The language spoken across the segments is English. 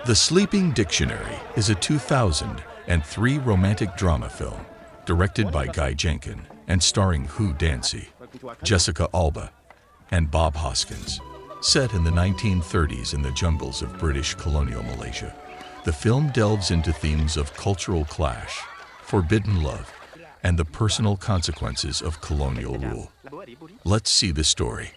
The Sleeping Dictionary is a 2003 romantic drama film directed by Guy Jenkin and starring Hugh Dancy, Jessica Alba, and Bob Hoskins. Set in the 1930s in the jungles of British colonial Malaysia, the film delves into themes of cultural clash, forbidden love, and the personal consequences of colonial rule. Let's see the story.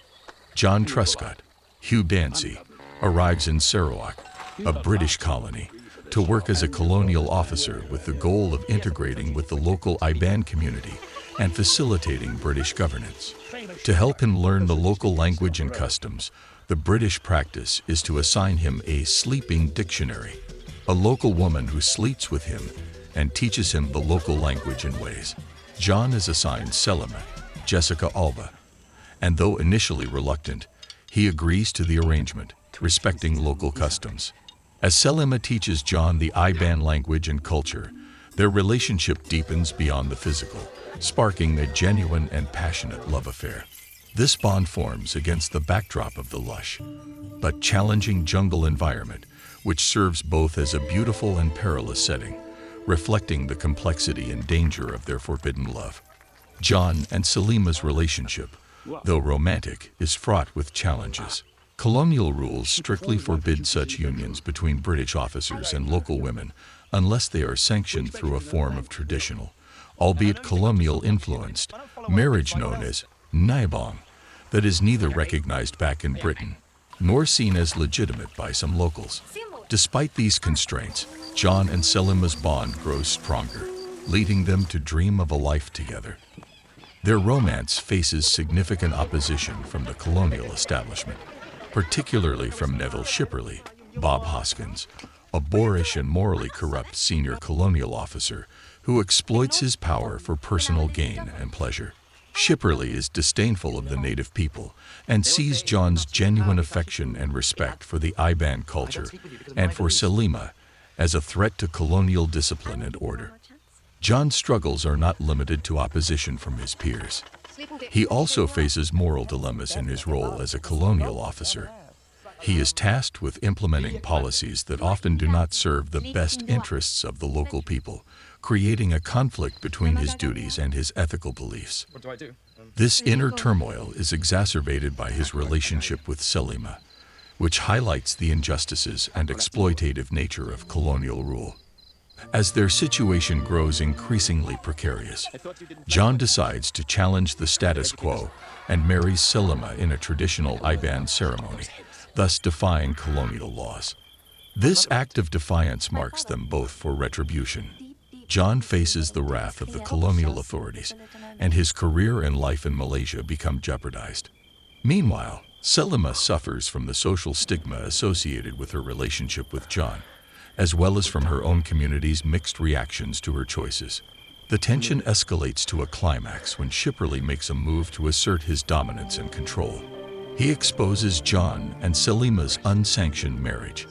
John Truscott, Hugh Dancy, arrives in Sarawak, a British colony, to work as a colonial officer with the goal of integrating with the local Iban community and facilitating British governance. To help him learn the local language and customs, the British practice is to assign him a sleeping dictionary, a local woman who sleeps with him and teaches him the local language and ways. John is assigned Selima, Jessica Alba, and though initially reluctant, he agrees to the arrangement, respecting local customs. As Selima teaches John the Iban language and culture, their relationship deepens beyond the physical, sparking a genuine and passionate love affair. This bond forms against the backdrop of the lush but challenging jungle environment, which serves both as a beautiful and perilous setting, reflecting the complexity and danger of their forbidden love. John and Selima's relationship, though romantic, is fraught with challenges. Colonial rules strictly forbid such unions between British officers and local women unless they are sanctioned through a form of traditional, albeit colonial-influenced, marriage known as naibong, that is neither recognized back in Britain nor seen as legitimate by some locals. Despite these constraints, John and Selima's bond grows stronger, leading them to dream of a life together. Their romance faces significant opposition from the colonial establishment, particularly from Neville Shipperley, Bob Hoskins, a boorish and morally corrupt senior colonial officer who exploits his power for personal gain and pleasure. Shipperley is disdainful of the native people and sees John's genuine affection and respect for the Iban culture and for Selima as a threat to colonial discipline and order. John's struggles are not limited to opposition from his peers. He also faces moral dilemmas in his role as a colonial officer. He is tasked with implementing policies that often do not serve the best interests of the local people, creating a conflict between his duties and his ethical beliefs. This inner turmoil is exacerbated by his relationship with Selima, which highlights the injustices and exploitative nature of colonial rule. As their situation grows increasingly precarious, John decides to challenge the status quo and marries Selima in a traditional Iban ceremony, thus defying colonial laws. This act of defiance marks them both for retribution. John faces the wrath of the colonial authorities, and his career and life in Malaysia become jeopardized. Meanwhile, Selima suffers from the social stigma associated with her relationship with John, as well as from her own community's mixed reactions to her choices. The tension escalates to a climax when Shipperley makes a move to assert his dominance and control. He exposes John and Selima's unsanctioned marriage,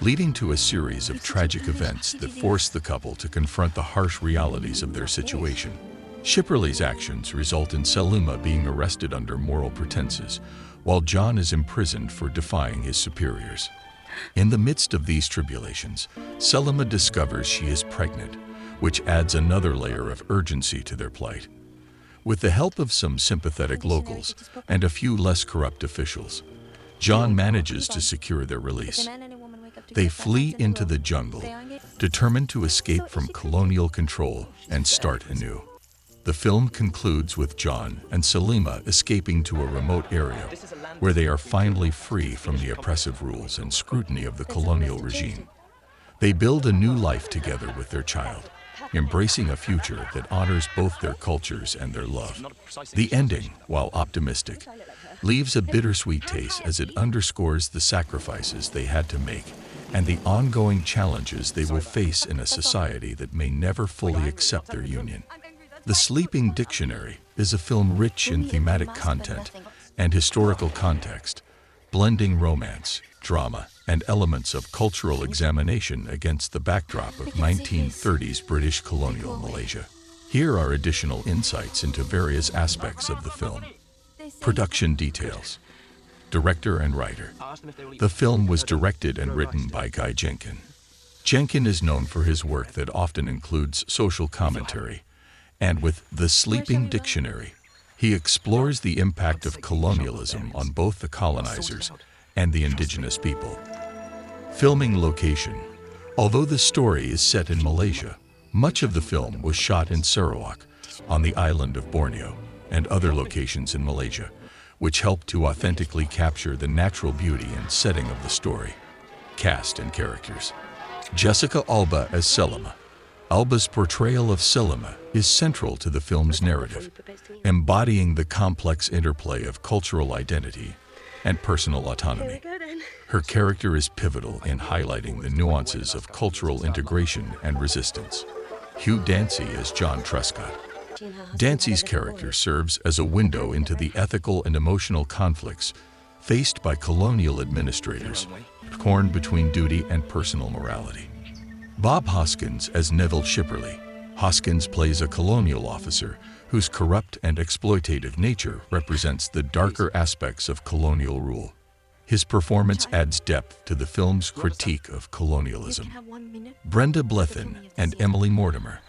leading to a series of tragic events that force the couple to confront the harsh realities of their situation. Shipperley's actions result in Selima being arrested under moral pretenses, while John is imprisoned for defying his superiors. In the midst of these tribulations, Selima discovers she is pregnant, which adds another layer of urgency to their plight. With the help of some sympathetic locals and a few less corrupt officials, John manages to secure their release. They flee into the jungle, determined to escape from colonial control and start anew. The film concludes with John and Selima escaping to a remote area where they are finally free from the oppressive rules and scrutiny of the colonial regime. They build a new life together with their child, embracing a future that honors both their cultures and their love. The ending, while optimistic, leaves a bittersweet taste as it underscores the sacrifices they had to make and the ongoing challenges they will face in a society that may never fully accept their union. The Sleeping Dictionary is a film rich in thematic content and historical context, blending romance, drama, and elements of cultural examination against the backdrop of 1930s British colonial Malaysia. Here are additional insights into various aspects of the film. Production details. director and writer. The film was directed and written by Guy Jenkin. Jenkin is known for his work that often includes social commentary, and with The Sleeping Dictionary, he explores the impact of colonialism on both the colonizers and the indigenous people. Filming location. Although the story is set in Malaysia, much of the film was shot in Sarawak, on the island of Borneo, and other locations in Malaysia, which helped to authentically capture the natural beauty and setting of the story. Cast and characters. Jessica Alba as Selima. Alba's portrayal of Selima is central to the film's narrative, embodying the complex interplay of cultural identity and personal autonomy. Her character is pivotal in highlighting the nuances of cultural integration and resistance. Hugh Dancy as John Truscott. Dancy's character serves as a window into the ethical and emotional conflicts faced by colonial administrators, torn between duty and personal morality. Bob Hoskins as Neville Shipperley. Hoskins plays a colonial officer whose corrupt and exploitative nature represents the darker aspects of colonial rule. His performance adds depth to the film's critique of colonialism. Brenda Blethyn and Emily Mortimer.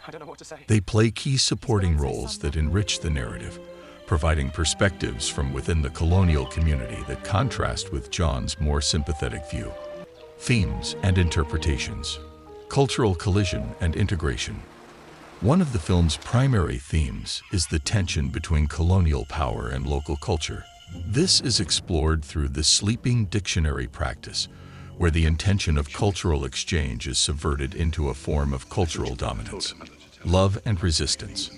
They play key supporting roles that enrich the narrative, providing perspectives from within the colonial community that contrast with John's more sympathetic view. Themes and interpretations. Cultural collision and integration. One of the film's primary themes is the tension between colonial power and local culture. This is explored through the sleeping dictionary practice, where the intention of cultural exchange is subverted into a form of cultural dominance. Love and resistance.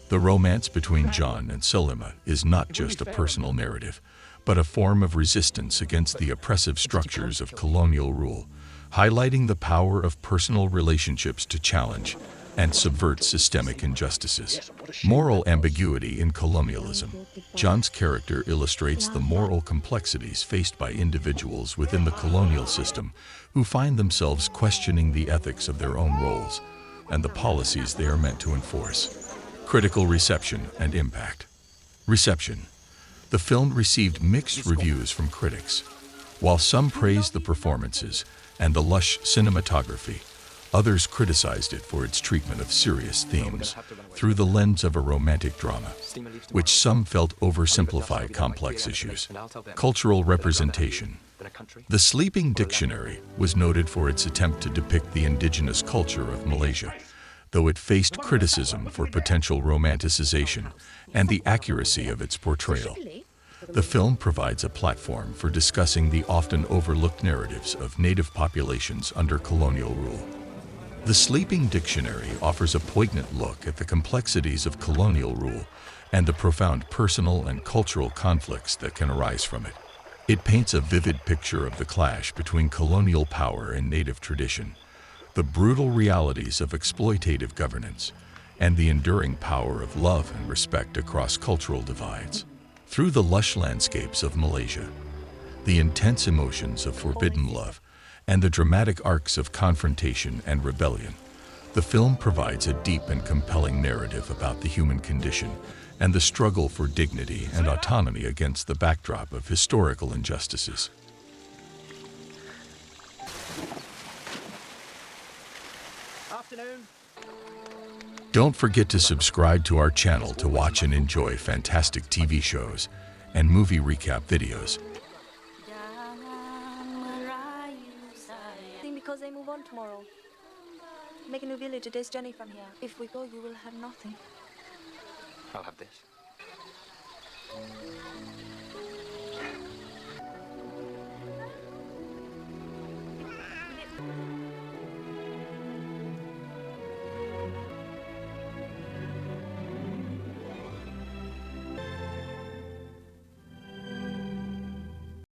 The romance between John and Selima is not just a personal narrative, but a form of resistance against the oppressive structures of colonial rule, highlighting the power of personal relationships to challenge and subvert systemic injustices. Moral ambiguity in colonialism. John's character illustrates the moral complexities faced by individuals within the colonial system who find themselves questioning the ethics of their own roles and the policies they are meant to enforce. Critical reception and impact. Reception. The film received mixed reviews from critics. While some praised the performances and the lush cinematography, others criticized it for its treatment of serious themes through the lens of a romantic drama, which some felt oversimplified complex issues. Cultural representation. The Sleeping Dictionary was noted for its attempt to depict the indigenous culture of Malaysia, though it faced criticism for potential romanticization and the accuracy of its portrayal. The film provides a platform for discussing the often overlooked narratives of native populations under colonial rule. The Sleeping Dictionary offers a poignant look at the complexities of colonial rule and the profound personal and cultural conflicts that can arise from it. It paints a vivid picture of the clash between colonial power and native tradition, the brutal realities of exploitative governance, and the enduring power of love and respect across cultural divides. Through the lush landscapes of Malaysia, the intense emotions of forbidden love, and the dramatic arcs of confrontation and rebellion, the film provides a deep and compelling narrative about the human condition and the struggle for dignity and autonomy against the backdrop of historical injustices. Afternoon. Don't forget to subscribe to our channel to watch and enjoy fantastic TV shows and movie recap videos. Because they move on tomorrow. Make a new village a day's journey from here. If we go, you will have nothing. I'll have this.